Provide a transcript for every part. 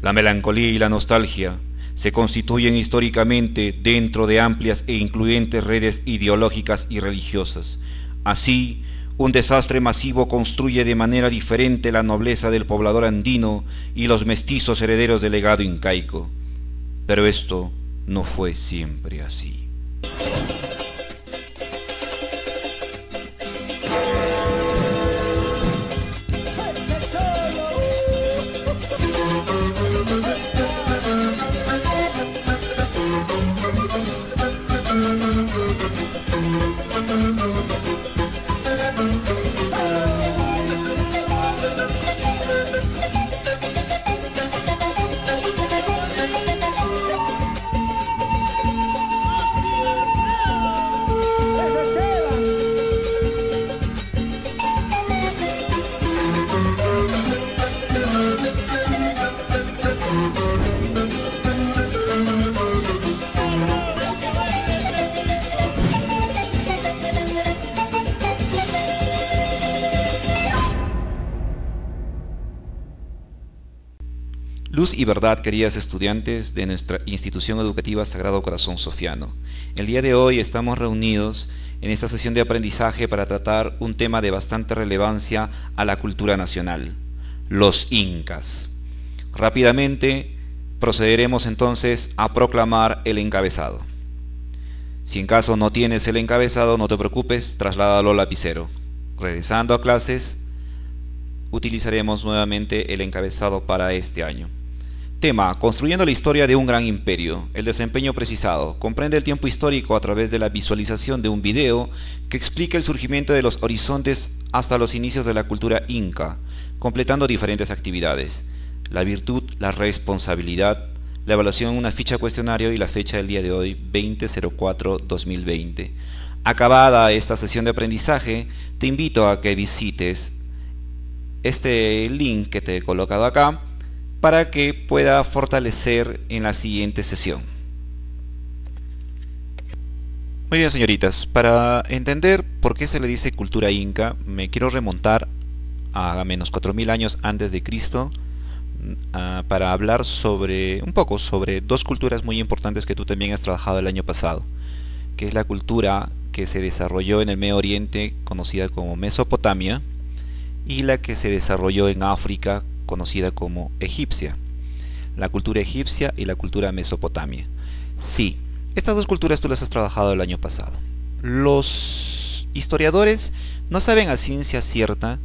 La melancolía y la nostalgia se constituyen históricamente dentro de amplias e incluyentes redes ideológicas y religiosas. Así, un desastre masivo construye de manera diferente la nobleza del poblador andino y los mestizos herederos del legado incaico. Pero esto no fue siempre así. Luz y verdad, queridas estudiantes de nuestra institución educativa Sagrado Corazón Sofiano. El día de hoy estamos reunidos en esta sesión de aprendizaje para tratar un tema de bastante relevancia a la cultura nacional, los incas. Rápidamente procederemos entonces a proclamar el encabezado. Si en caso no tienes el encabezado, no te preocupes, trasládalo al lapicero. Regresando a clases, utilizaremos nuevamente el encabezado para este año. Tema: construyendo la historia de un gran imperio. El desempeño precisado comprende el tiempo histórico a través de la visualización de un video que explica el surgimiento de los horizontes hasta los inicios de la cultura inca, completando diferentes actividades: la virtud, la responsabilidad, la evaluación en una ficha cuestionario y la fecha del día de hoy, 20/04/2020. Acabada esta sesión de aprendizaje, te invito a que visites este link que te he colocado acá para que pueda fortalecer en la siguiente sesión. Muy bien, señoritas, para entender por qué se le dice cultura inca, me quiero remontar a menos 4000 años antes de Cristo para hablar un poco sobre dos culturas muy importantes que tú también has trabajado el año pasado, que es la cultura que se desarrolló en el Medio Oriente, conocida como Mesopotamia, y la que se desarrolló en África, conocida como egipcia. La cultura egipcia y la cultura mesopotamia. Sí, estas dos culturas tú las has trabajado el año pasado. Los historiadores no saben a ciencia cierta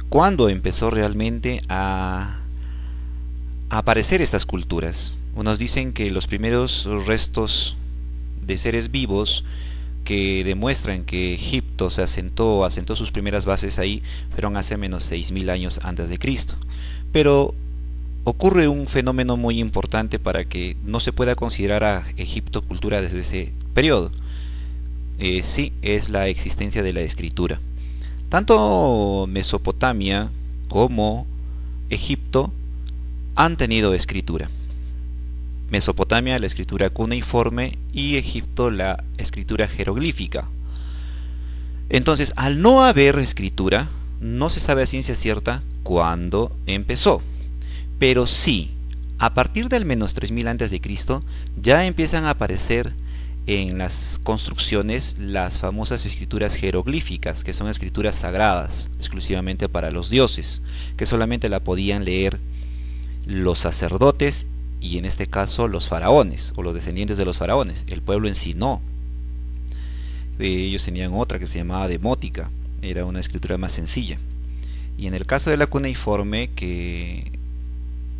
cuándo empezó realmente a aparecer estas culturas. Unos dicen que los primeros restos de seres vivos que demuestran que Egipto se asentó sus primeras bases ahí fueron hace menos 6000 años antes de Cristo. Pero ocurre un fenómeno muy importante para que no se pueda considerar a Egipto cultura desde ese periodo. Sí, es la existencia de la escritura. Tanto Mesopotamia como Egipto han tenido escritura. Mesopotamia la escritura cuneiforme y Egipto la escritura jeroglífica. Entonces, al no haber escritura, no se sabe a ciencia cierta cuándo empezó. Pero sí, a partir del menos 3000 a.C. ya empiezan a aparecer en las construcciones las famosas escrituras jeroglíficas, que son escrituras sagradas, exclusivamente para los dioses, que solamente la podían leer los sacerdotes y en este caso los faraones o los descendientes de los faraones. El pueblo en sí no. Ellos tenían otra que se llamaba demótica, era una escritura más sencilla. Y en el caso de la cuneiforme, que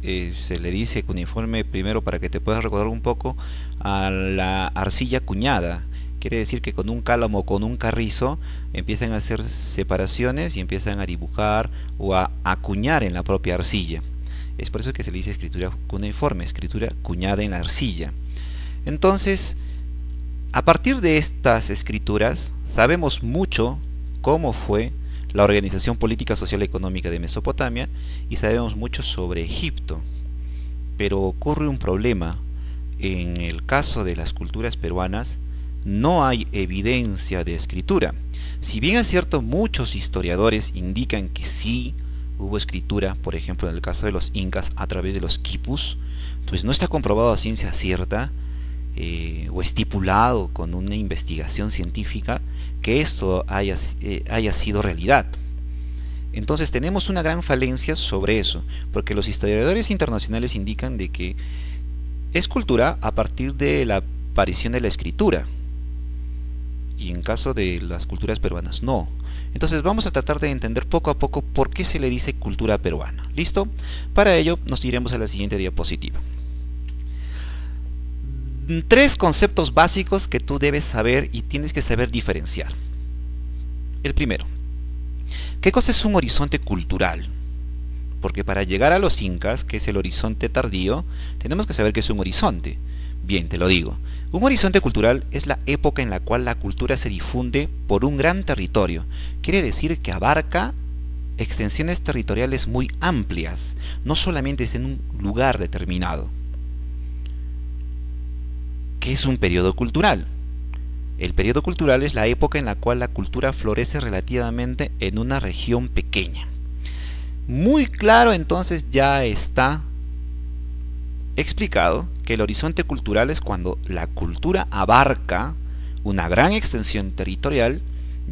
se le dice cuneiforme primero para que te puedas recordar un poco a la arcilla cuñada, quiere decir que con un cálamo o con un carrizo empiezan a hacer separaciones y empiezan a dibujar o a acuñar en la propia arcilla. Es por eso que se le dice escritura cuneiforme, escritura cuñada en la arcilla. Entonces, a partir de estas escrituras sabemos mucho cómo fue la organización política, social y económica de Mesopotamia y sabemos mucho sobre Egipto. Pero ocurre un problema. En el caso de las culturas peruanas no hay evidencia de escritura. Si bien es cierto, muchos historiadores indican que sí hubo escritura, por ejemplo, en el caso de los incas, a través de los quipus. Entonces no está comprobado a ciencia cierta o estipulado con una investigación científica que esto haya sido realidad. Entonces tenemos una gran falencia sobre eso, porque los historiadores internacionales indican de que es cultura a partir de la aparición de la escritura, y en caso de las culturas peruanas no. Entonces vamos a tratar de entender poco a poco por qué se le dice cultura peruana. ¿Listo? Para ello nos iremos a la siguiente diapositiva. 3 conceptos básicos que tú debes saber y tienes que saber diferenciar. El primero, ¿qué cosa es un horizonte cultural? Porque para llegar a los incas, que es el horizonte tardío, tenemos que saber qué es un horizonte. Bien, te lo digo. Un horizonte cultural es la época en la cual la cultura se difunde por un gran territorio. Quiere decir que abarca extensiones territoriales muy amplias, no solamente es en un lugar determinado. ¿Qué es un periodo cultural? El periodo cultural es la época en la cual la cultura florece relativamente en una región pequeña. Muy claro, entonces ya está explicado que el horizonte cultural es cuando la cultura abarca una gran extensión territorial,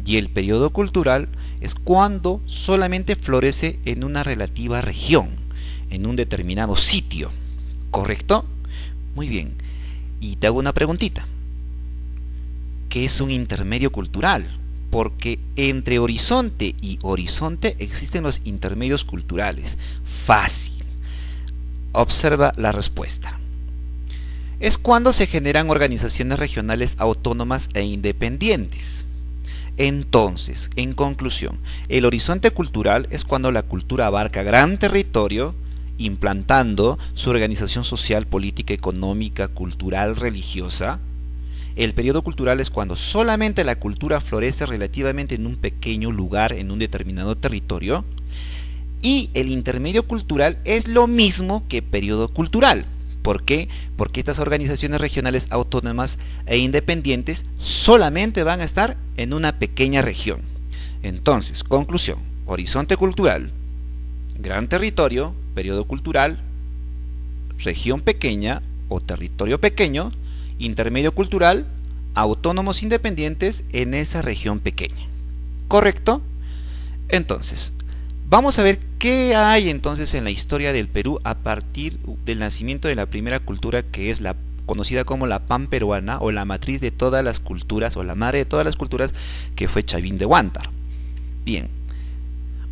y el periodo cultural es cuando solamente florece en una relativa región, en un determinado sitio. ¿Correcto? Muy bien. Y te hago una preguntita. ¿Qué es un intermedio cultural? Porque entre horizonte y horizonte existen los intermedios culturales. Fácil. Observa la respuesta. Es cuando se generan organizaciones regionales autónomas e independientes. Entonces, en conclusión, el horizonte cultural es cuando la cultura abarca gran territorio, implantando su organización social, política, económica, cultural, religiosa. El periodo cultural es cuando solamente la cultura florece relativamente en un pequeño lugar, en un determinado territorio. Y el intermedio cultural es lo mismo que periodo cultural. ¿Por qué? Porque estas organizaciones regionales autónomas e independientes solamente van a estar en una pequeña región. Entonces, conclusión, horizonte cultural, gran territorio, periodo cultural, región pequeña o territorio pequeño, intermedio cultural, autónomos independientes en esa región pequeña. ¿Correcto? Entonces, vamos a ver qué hay entonces en la historia del Perú a partir del nacimiento de la primera cultura, que es la conocida como la panperuana, o la matriz de todas las culturas, o la madre de todas las culturas, que fue Chavín de Huántar. Bien,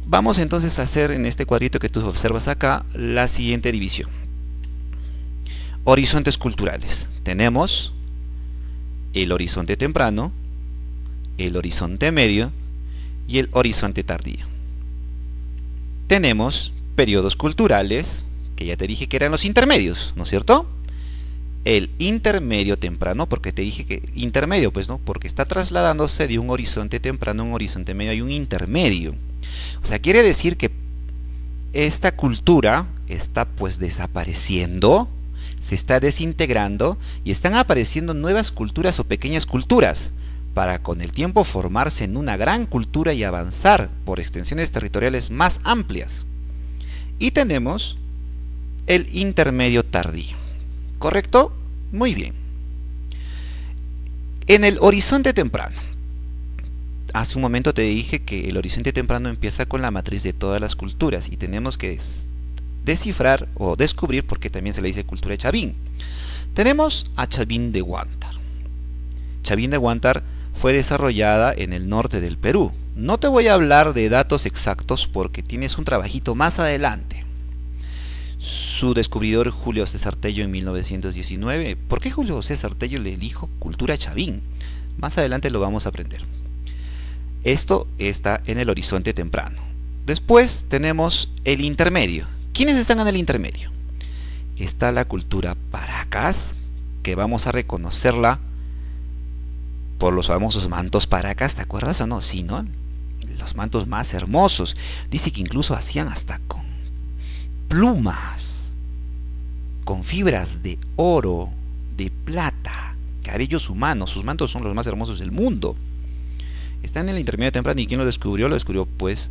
vamos entonces a hacer en este cuadrito que tú observas acá la siguiente división. Horizontes culturales. Tenemos el horizonte temprano, el horizonte medio y el horizonte tardío. Tenemos periodos culturales, que ya te dije que eran los intermedios, ¿no es cierto? El intermedio temprano, porque te dije que intermedio, pues no, porque está trasladándose de un horizonte temprano a un horizonte medio, hay un intermedio. O sea, quiere decir que esta cultura está pues desapareciendo, se está desintegrando y están apareciendo nuevas culturas o pequeñas culturas, para con el tiempo formarse en una gran cultura y avanzar por extensiones territoriales más amplias. Y tenemos el intermedio tardío. ¿Correcto? Muy bien. En el horizonte temprano, hace un momento te dije que el horizonte temprano empieza con la matriz de todas las culturas y tenemos que descifrar o descubrir por qué también se le dice cultura de Chavín. Tenemos a Chavín de Huántar. Chavín de Huántar fue desarrollada en el norte del Perú. No te voy a hablar de datos exactos porque tienes un trabajito más adelante. Su descubridor Julio César Tello en 1919. ¿Por qué Julio César Tello le dijo cultura Chavín? Más adelante lo vamos a aprender. Esto está en el horizonte temprano. Después tenemos el intermedio. ¿Quiénes están en el intermedio? Está la cultura Paracas, que vamos a reconocerla por los famosos mantos Paracas, ¿te acuerdas o no? Sí, ¿no? Los mantos más hermosos. Dice que incluso hacían hasta con plumas, con fibras de oro, de plata, cabellos humanos. Sus mantos son los más hermosos del mundo. Está en el intermedio temprano. ¿Y quién lo descubrió? Lo descubrió pues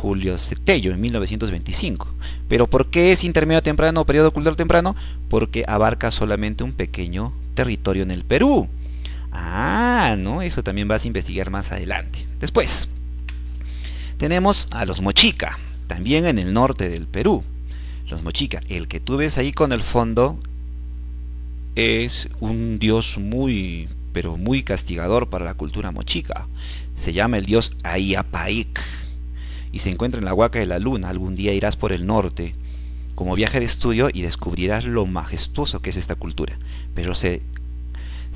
Julio Cetello en 1925. ¿Pero por qué es intermedio temprano o periodo cultural temprano? Porque abarca solamente un pequeño territorio en el Perú. Ah, no, eso también vas a investigar más adelante. Después, tenemos a los Mochica, también en el norte del Perú. Los Mochica, el que tú ves ahí con el fondo, es un dios muy, pero muy castigador para la cultura mochica. Se llama el dios Ayapaik y se encuentra en la Huaca de la Luna. Algún día irás por el norte como viaje de estudio y descubrirás lo majestuoso que es esta cultura. Pero se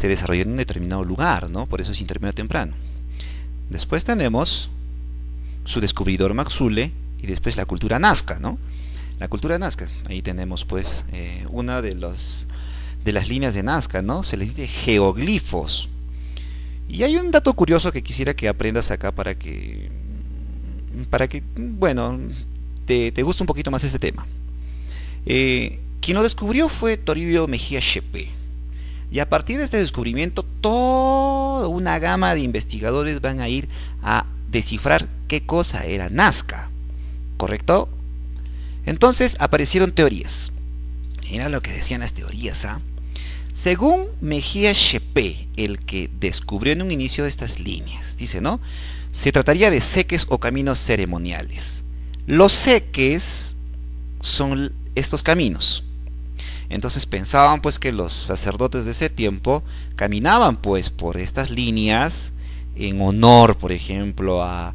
desarrolló en un determinado lugar, ¿no? Por eso es intermedio temprano. Después tenemos su descubridor Maxule y después la cultura Nazca, ¿no? La cultura Nazca, ahí tenemos pues una de las líneas de Nazca, ¿no? Se les dice geoglifos. Y hay un dato curioso que quisiera que aprendas acá para que bueno, te guste un poquito más este tema. Quien lo descubrió fue Toribio Mejía Shepe. Y a partir de este descubrimiento, toda una gama de investigadores van a ir a descifrar qué cosa era Nazca, ¿correcto? Entonces aparecieron teorías. Mira lo que decían las teorías, ¿ah? Según Mejía Shepe, el que descubrió en un inicio de estas líneas, dice, ¿no? Se trataría de seques o caminos ceremoniales. Los seques son estos caminos. Entonces pensaban pues que los sacerdotes de ese tiempo caminaban pues por estas líneas en honor, por ejemplo, a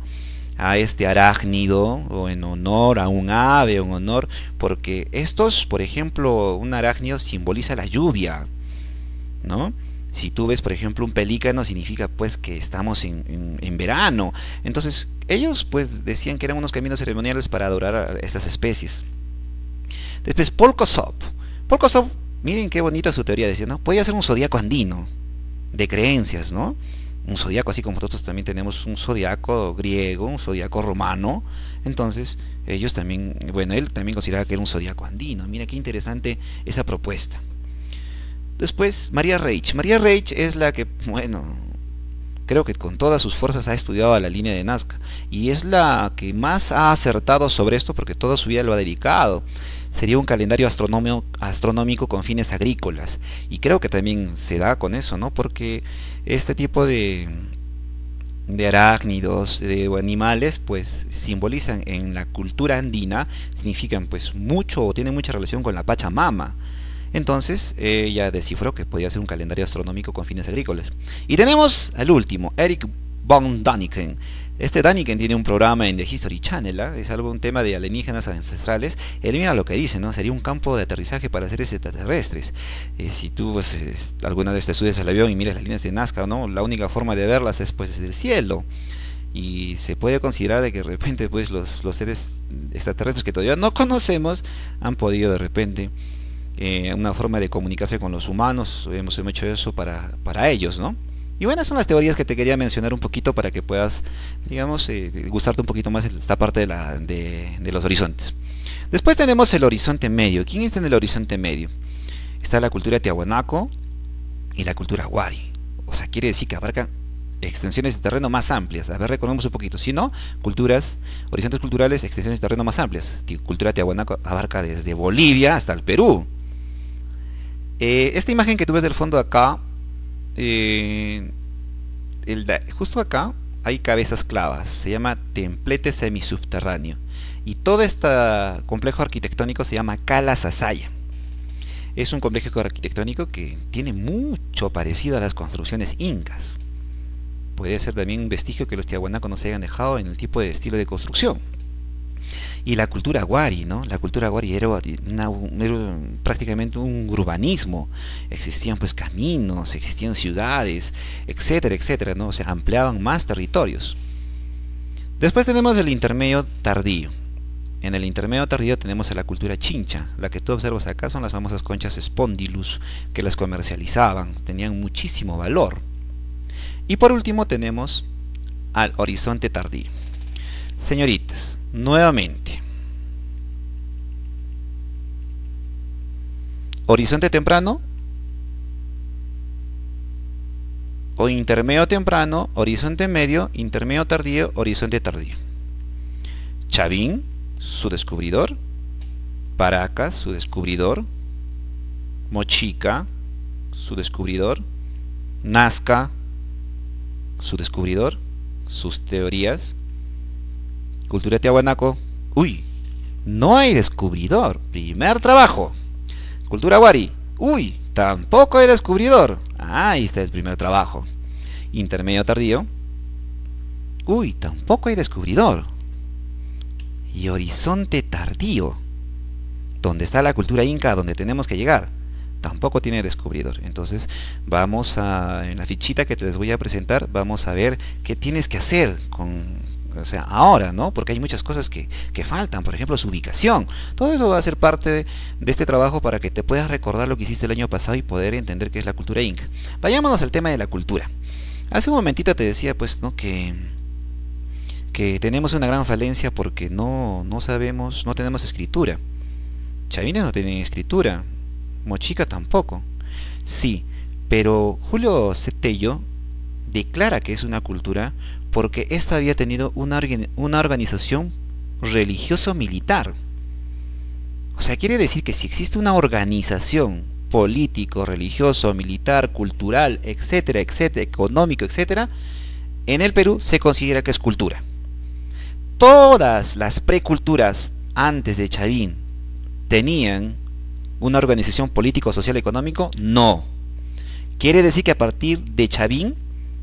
este arácnido, o en honor a un ave, o en honor, porque estos, por ejemplo, un arácnido simboliza la lluvia, ¿no? Si tú ves, por ejemplo, un pelícano, significa pues que estamos en verano. Entonces, ellos pues decían que eran unos caminos ceremoniales para adorar a estas especies. Después, Paul Kossoff, miren qué bonita su teoría, decía, ¿no? Podía ser un zodiaco andino, de creencias, ¿no? Un zodiaco, así como nosotros también tenemos un zodiaco griego, un zodiaco romano. Entonces, ellos también, bueno, él también consideraba que era un zodiaco andino. Mira qué interesante esa propuesta. Después, María Reich. María Reich es la que, bueno, creo que con todas sus fuerzas ha estudiado a la línea de Nazca. Y es la que más ha acertado sobre esto porque toda su vida lo ha dedicado. Sería un calendario astronómico con fines agrícolas. Y creo que también se da con eso, ¿no? Porque este tipo de arácnidos, de animales, pues simbolizan en la cultura andina, significan pues mucho o tienen mucha relación con la Pachamama. Entonces ella descifró que podía ser un calendario astronómico con fines agrícolas. Y tenemos al último, Eric von Däniken. Este Däniken tiene un programa en The History Channel, ¿eh? Es algo, un tema de alienígenas ancestrales. Él mira lo que dice, ¿no? Sería un campo de aterrizaje para seres extraterrestres. Si tú pues, alguna vez te subes al avión y miras las líneas de Nazca, ¿no? La única forma de verlas es pues desde el cielo. Y se puede considerar de que de repente pues los seres extraterrestres que todavía no conocemos han podido de repente una forma de comunicarse con los humanos. Hemos hecho eso para ellos, ¿no? Y bueno, son las teorías que te quería mencionar un poquito para que puedas, digamos, gustarte un poquito más esta parte de los horizontes. Después tenemos el horizonte medio. ¿Quién está en el horizonte medio? Está la cultura tiahuanaco y la cultura wari. O sea, quiere decir que abarcan extensiones de terreno más amplias. A ver, recordemos un poquito. Si no, horizontes culturales, extensiones de terreno más amplias. Cultura tiahuanaco abarca desde Bolivia hasta el Perú. Esta imagen que tú ves del fondo acá, justo acá hay cabezas clavas, se llama templete semisubterráneo, y todo este complejo arquitectónico se llama Cala Sasaya. Es un complejo arquitectónico que tiene mucho parecido a las construcciones incas. Puede ser también un vestigio que los tiahuanacos nos hayan dejado en el tipo de estilo de construcción. Y la cultura wari, ¿no? La cultura wari era prácticamente un urbanismo. Existían pues caminos, existían ciudades, etcétera, etcétera, ¿no? O sea, ampliaban más territorios. Después tenemos el intermedio tardío. En el intermedio tardío tenemos a la cultura chincha. La que tú observas acá son las famosas conchas Spondylus, que las comercializaban, tenían muchísimo valor. Y por último tenemos al horizonte tardío. Señoritas, nuevamente, horizonte temprano o intermedio temprano, horizonte medio, intermedio tardío, horizonte tardío. Chavín, su descubridor. Paracas, su descubridor. Mochica, su descubridor. Nazca, su descubridor, sus teorías. Cultura Tiahuanaco, uy, no hay descubridor, primer trabajo. Cultura Wari, uy, tampoco hay descubridor, ahí está el primer trabajo. Intermedio tardío, uy, tampoco hay descubridor. Y horizonte tardío, donde está la cultura inca, donde tenemos que llegar, tampoco tiene descubridor. Entonces vamos a, en la fichita que te les voy a presentar, vamos a ver qué tienes que hacer o sea, ahora, ¿no? Porque hay muchas cosas que faltan, por ejemplo, su ubicación. Todo eso va a ser parte de este trabajo para que te puedas recordar lo que hiciste el año pasado y poder entender qué es la cultura inca. Vayámonos al tema de la cultura. Hace un momentito te decía, pues, ¿no? Que tenemos una gran falencia porque no sabemos, no tenemos escritura. Chavines no tienen escritura, Mochica tampoco. Sí, pero Julio Cetello declara que es una cultura porque ésta había tenido una organización religioso-militar. O sea, quiere decir que si existe una organización político, religioso, militar, cultural, etcétera, etcétera, económico, etcétera, en el Perú se considera que es cultura. Todas las preculturas antes de Chavín tenían una organización político, social, económico. No. Quiere decir que a partir de Chavín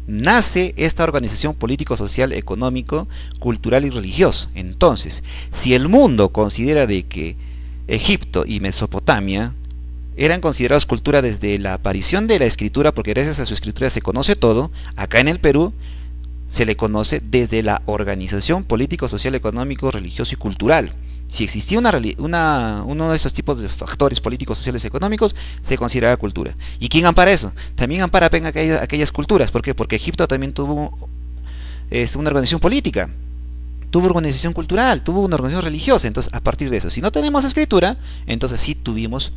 nace esta organización político, social, económico, cultural y religioso. Entonces, si el mundo considera de que Egipto y Mesopotamia eran considerados cultura desde la aparición de la escritura, porque gracias a su escritura se conoce todo, acá en el Perú se le conoce desde la organización político, social, económico, religioso y cultural. Si existía uno de esos tipos de factores políticos, sociales y económicos, se consideraba cultura. ¿Y quién ampara eso? También ampara aquellas culturas. ¿Por qué? Porque Egipto también tuvo una organización política, tuvo organización cultural, tuvo una organización religiosa. Entonces, a partir de eso, si no tenemos escritura, entonces sí tuvimos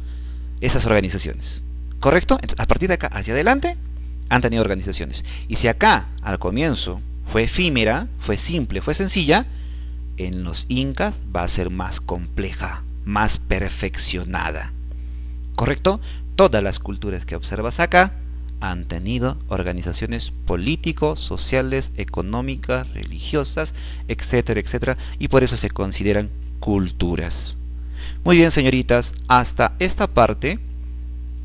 esas organizaciones. ¿Correcto? Entonces, a partir de acá hacia adelante, han tenido organizaciones. Y si acá, al comienzo, fue efímera, fue simple, fue sencilla, en los incas va a ser más compleja, más perfeccionada. ¿Correcto? Todas las culturas que observas acá han tenido organizaciones políticos, sociales, económicas, religiosas, etcétera, etcétera, y por eso se consideran culturas. Muy bien, señoritas, hasta esta parte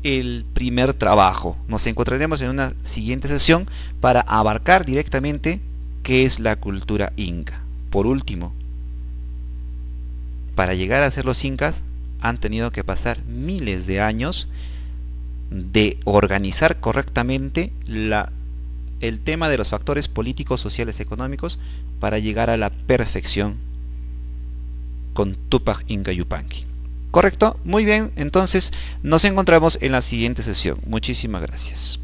el primer trabajo. Nos encontraremos en una siguiente sesión para abarcar directamente qué es la cultura inca. Por último, para llegar a ser los incas han tenido que pasar miles de años de organizar correctamente el tema de los factores políticos, sociales, económicos para llegar a la perfección con Tupac Inca Yupanqui. ¿Correcto? Muy bien, entonces nos encontramos en la siguiente sesión. Muchísimas gracias.